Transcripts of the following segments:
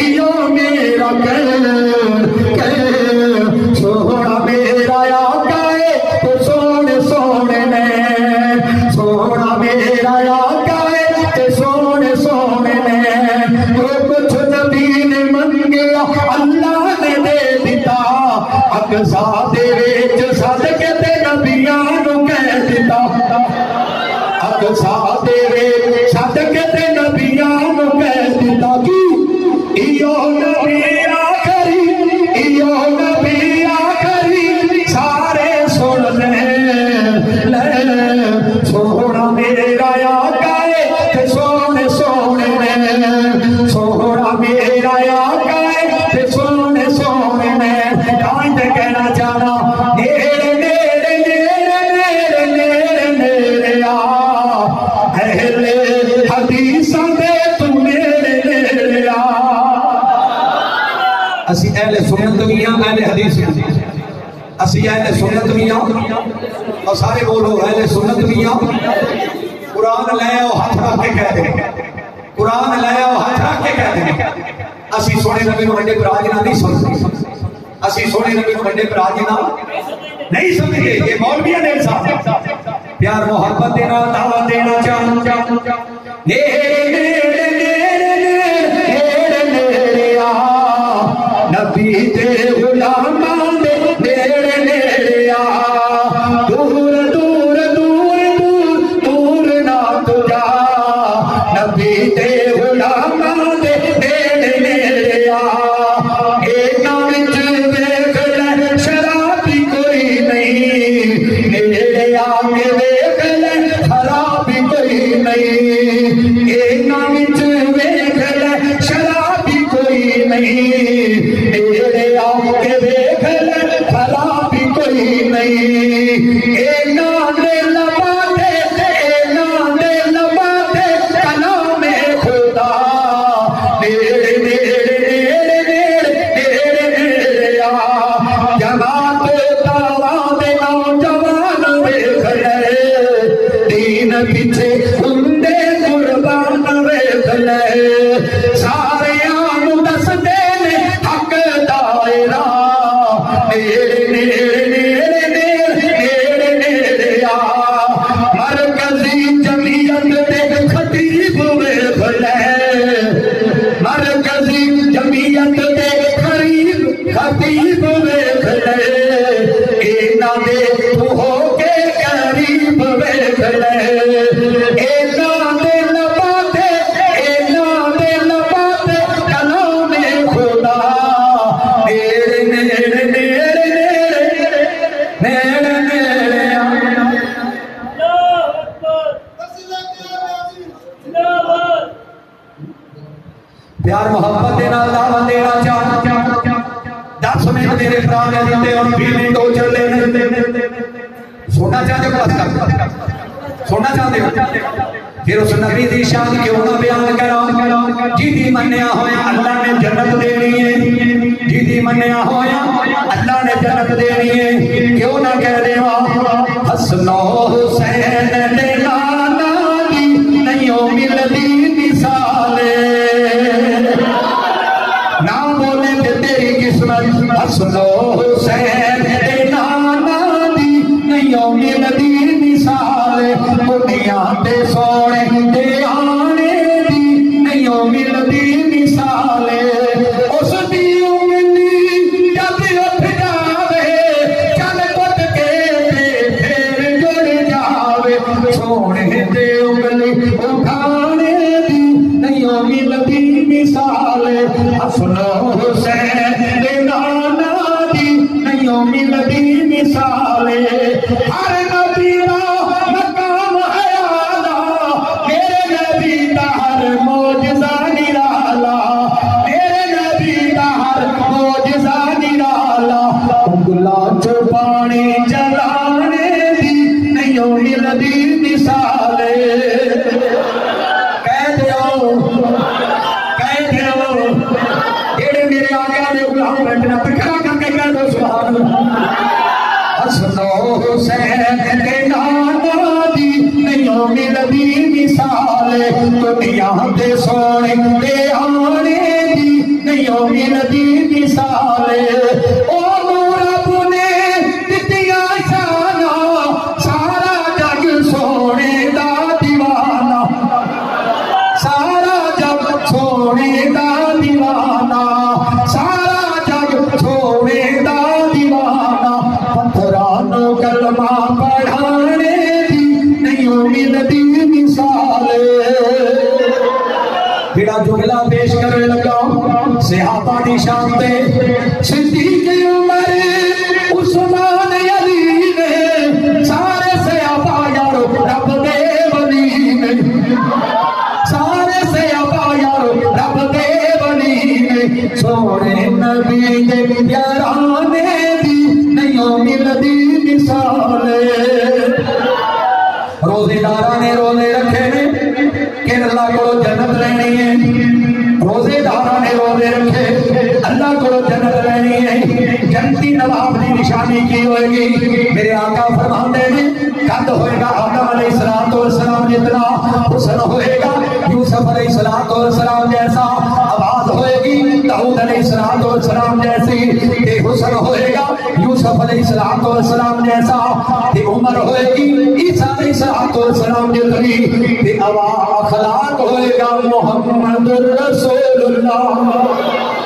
ایو میرا سونا میرا آقا ہے تو سونے سونے نے سونا میرا آقا ہے تو سونے سونے نے جو کچھ نبی نے منگیا اللہ نے دے دیتا اقصا دے وچ صدقے تے نبیاں نو کہہ دیتا اقصا دے وچ صدقے تے نبیاں نو کہہ دیتا کی ایو نبی آخری ایو نبی آخری سارے سن لے سونا میرا آقا ہے تے سونے سونے نے سونا میرا آقا ہے تے سونے سونے نے جان تے کہنا چاہنا نیڑے نیڑے نیڑے نیڑے نیڑے نیڑے آ اہل حدیثاں دے تو نیڑے نیڑے آ اسی اہل سنت بھی ہیں اہل حدیث بھی اسی اہل سنت بھی ہیں اور سارے بولو اہل سنت بھی ہیں قرآن لے آؤ ہاتھ رکھ کے کہہ دیں قرآن لے آؤ ہاتھ رکھ کے کہہ دیں اسی سونے نبی نو بڑے برا جنا نہیں سمجھتے اسی سونے نبی نو بڑے برا جنا نہیں سمجھتے یہ مولویاں نے صاحب پیار محبت دینا دعوت دینا چاہتا نیڑے نیڑے نیڑے نیڑے نیڑے آ نبی دے غلاماں دے نیڑے نیڑے آ دور دور دور دور دور نہ تو جا نبی دے غلاماں دے نیڑے نیڑے آ اینا وچ ویکھ لے شرابی کوئی نہیں نیڑے آ کے ویکھ لے خرابی کوئی نہیں اینا وچ ویکھ لے شرابی کوئی نہیں نیڑے آ کے ویکھ لے خرابی کوئی نہیں اینا دے لباتے کلام خدا نیڑے نیڑے نیڑے نیڑے نیڑے آ جماعت دعویٰ دے نوجوان ویکھ لے دین پیچھے ہندے قربان ویکھ لے ساریاں نو دس دے نے حق دائرہ نیڑے نیڑے نیڑے نیڑے نیڑے آ مرکزی جمعیت دے خطیب ویکھ لے مرکزی جمعیت دے خطیب ویکھ لے اینا دے تو ہو کے قریب ویکھ لے اینا دے لباتے کلام خدا نیڑے نیڑے نیڑے نیڑے نیڑے آ پیار محبت دینا دعوت دینا چاہتا 10 منٹ میرے پرا نے دیتے اور 20 منٹ ہو چلے سننا چاہتے ہو بس کر سننا چاہتے ہو پھر اس نبی دی شان کیوں نہ بیان کرا جی دی منیا ہویا اللہ نے جنت دینی ہے جی دی منیا ہویا اللہ نے جنت دینی ہے کیوں نہ کہہ دے حسن و حسین دے نانا دی نہیں ملدی مثال نہ بولے تے تیری قسمت حسن و حسین دے نانا دی نہیں ملدی مثال دنیا تے سونے تے آنے دی نہیں ملدی مثال اس دی امنی جب اٹھ جاوے چل کٹ کے تے پھر جڑ جاوے سونے تے انگلی اٹھانے دی نہیں ملدی مثال حسن و حسین دے نانا دی نہیں ملدی مثال ہر نبی مقام ہے آلہ میرے نبی دا ہر معجزہ نرالا میرے نبی دا ہر معجزہ نرالا انگلا چو پانی جلانے دی نہیں ملدی مثال کہہ دیو جیڑے میرے آگے نے غلام بیٹھنا پکڑا کر کے کہہ دو سبحان اللہ حسن و حسین دے نانا دی نہیں ملدی مثال دنیا تے سونے تے آنے دی نہیں نہیں ملدی مثال او رب نے دتیاں شانا سارا جگ سونے دا دیوانہ سارا جگ سونے دا دیوانہ سارا جگ سونے دا دیوانہ پتھرانو کلمہ پڑھانے دی نہیں ملدی مثال بڑا جملہ پیش کرنے لگا صحابہ دی شان تے صدیق عمر عثمان علی نے سارے صحابہ یارو رب دے ولی نے سارے صحابہ یارو رب دے ولی نے سونے نبی دے پیارانے دی نہیں ملدی مثال روزے داراں نے روزے رکھے نے کہ اللہ کو جنت لینی ہے روزے داراں نے روزے رکھے اللہ کو جنت لینی ہے جنتی نواب کی نشانی کی ہوئے گی میرے آقا فرماتے ہیں قد ہوئے گا آدم علیہ السلام جتنا حسن ہوئے گا یوسف علیہ السلام جیسا آواز ہوئے گی داؤد علیہ السلام جیسی کہ حسن ہوئے گا یوسف علیہ السلام جیسا کہ عمر ہوئے گی عیسیٰ علیہ السلام جتنی کہ اخلاق ہوئے گا محمد رسول اللہ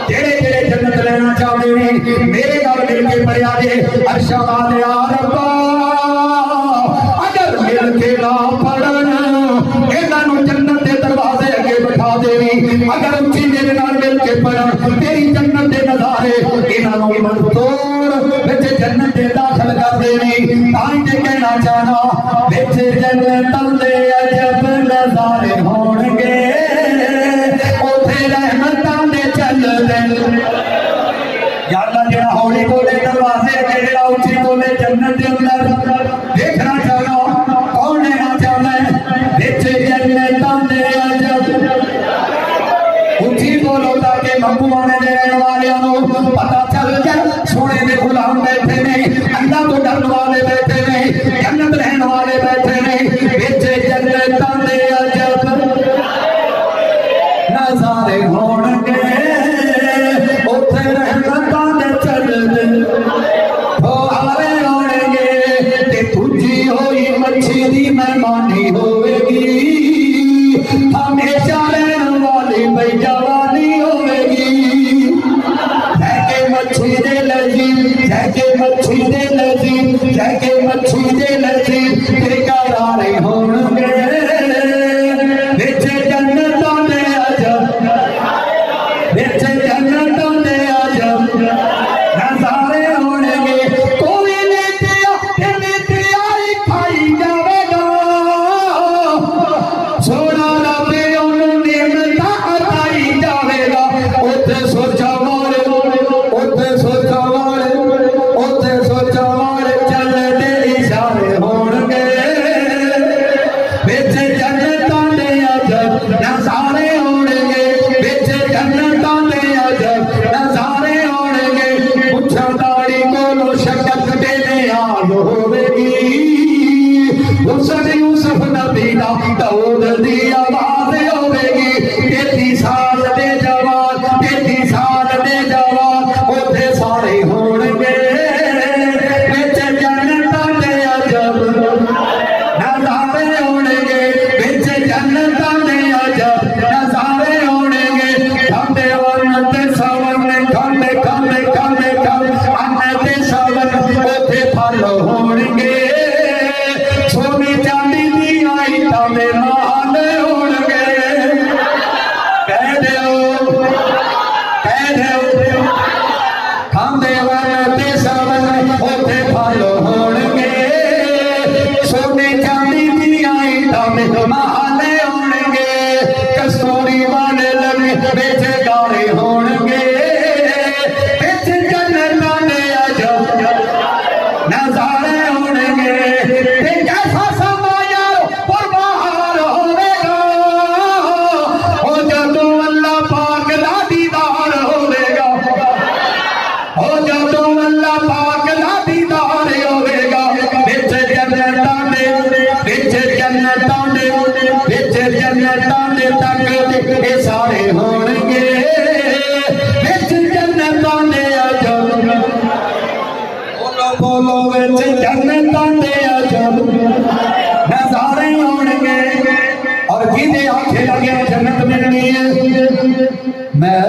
جڑے جڑے جنت لینا چاہتے ہیں میرے گھر مل کے پڑھیا جے ارشاد یا ربا اگر مل کے نہ پڑھن انہاں جنت دے دروازے اگے بٹھا دینی اگر اچھی میرے نال مل کے پڑھن تیری جنت دے نظارے انہاں منظور وچ جنت دے داخل کر دینی تائیں تے کہنا چاہنا وچ جنت دے عجب نظارے ہون گے اوتھے رحمتاں دے چل دے یا اللہ جڑا ہولی بولے دروازے اگے جڑا اچھی بولے جنت دے اندر دیکھنا چاہنا کون لینا چاہنا ہے وچ جنتاں دے عجب اچھی بولو تاکہ مقبولانے دے رہنے والیاں نو پتہ چل جائے سونے دے غلام بیٹھے نہیں اللہ تو ڈرن والے بیٹھے نہیں جنت رہن والے بیٹھے نہیں وچ جنتاں دے عجب نظارے ہون گے اوتھے رحمتاں دے چل دے پھوارے ہون گے تے تجھی ہوئی مچھی دی مہمانی ہوئے گی ہمیشہ رہن والی بے جوانی ہوئے گی ہے کہ مچھی دے لذیذ ہے کہ مچھی دے لذیذ ہے کہ مچھی دے لذیذ تے قرارے ہون گے وچ جنتاں دے عجب وچ جنتاں دے عجب نظارے ہون گے کوئی نیتیائی کھائی جاوے گا سونا رب انہوں نعمتاں عطائی جاوے گا اوتھے سوچا والے چل دے اشارے ہون گے وچ جنتاں دے عجب نظارے ہون گے وچ جنتاں دے عجب نظارے ہون گے پچھا داڑھی کولو شکت دینے آل ہوے گی حسن یوسف نبی دا داؤد دی آواز ہوے گی 33 سال دے جوان اوتھے سارے ہون گے وچ جنتاں دے عجب نظارے ہون گے وچ جنتاں دے عجب نظارے ہون گے کھاندے ون تے ساون کھاندے ان تے ساون اوتھے پھل ہون گے سونے چاندی دی آئیٹاں دے محل ہون گے کہہ دیو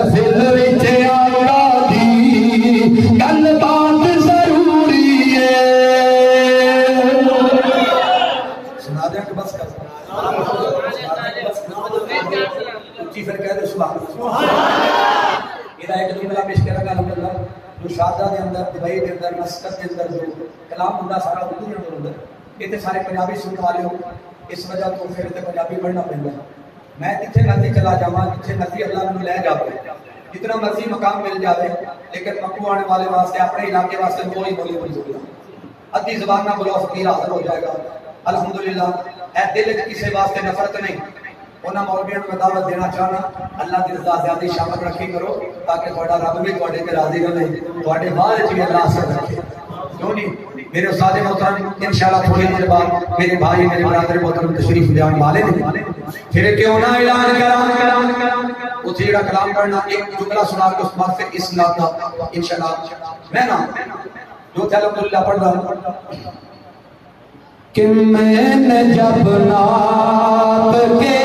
محفل وچ آقا دی گل بات ضروری ہے سنا دیں کہ بس کر اچھی پھر کہہ دے سبحان ایک جملہ پیش کرا گا الحمدللہ جو شارجہ دے اندر دبئی دے اندر مسقط دے اندر جو کلام ہوندا سارا اردو دے اندر یہ سارے پنجابی سننے والے ہو اس وجہ تو پھر تے پنجابی پڑھنا پڑتا میں جتھے مرضی چلا جاواں جتھے مرضی اللہ مینوں لے جاوے جتنا مرضی مقام مل جاوے لیکن مکو آنے والے واسطے اپنے علاقے واسطے کوئی بولی بولی ادھی زبان نہ بولو فقیر حاضر ہو جائے گا الحمدللہ اے دل وچ کسے واسطے نفرت نہیں انہاں مولویوں کو دعوت دینا چاہنا اللہ دی رضا زیادہ شامل رکھی کرو تاکہ تھوڑا رب بھی تواڈے تے راضی رہے تواڈے بعد وچ بھی اللہ سے رکھے کیوں نہیں میرے استاد محترم انشاءاللہ تھوڑی دیر بعد میرے بھائی میرے برادر محترم تشریف لے آنے والے ہیں پھر کیوں نہ اعلان کراں اتھے جڑا کلام پڑھنا ایک جملہ سنا کے اس بعد پھر اس نعت کا انشاءاللہ میں نا جو تے الحمدللہ پڑھ رہا ہوں کہ میں نے جب نعت کے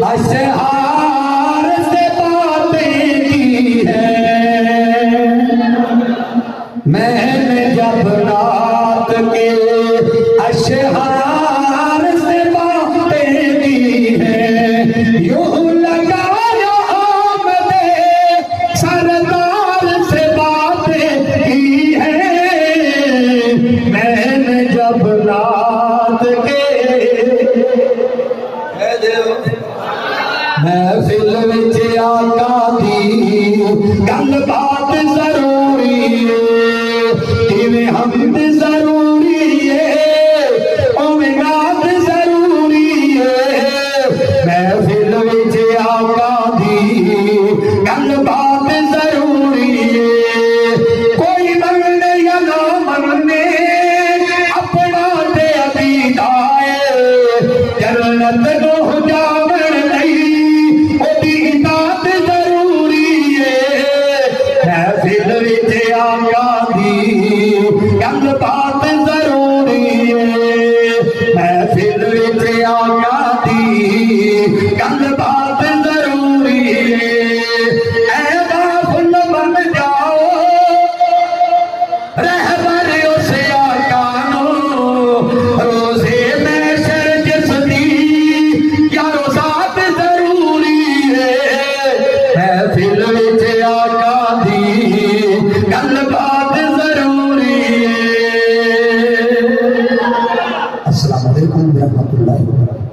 اشعار سے باتیں کی ہیں میں نے جب نعت کے اشعار سے باتیں کی ہیں یوں لگایا آمد سردار سے باتیں کی ہیں میں نے جب نعت کے محفل وچ آقا دی گل بات ضروری ہے ایویں حمد ضروری ہے اویں نعت ضروری ہے محفل وچ آقا دی گل بات ضروری ہے کوئی مننے یا نہ مننے اپنا تے عقیدہ ہے جنت کو جاون نہیں محفل وچ آقا دی گل بات ضروری ہے محفل وچ آقا دی گل بات ضروری ہے اے غافل بن جاؤ رہبر اس آقا نو روزے محشر جس دی یارو ذات ضروری ہے محفل وچ آقا گل بات ضروری ہے السلام علیکم ورحمۃ اللہ وبرکاتہ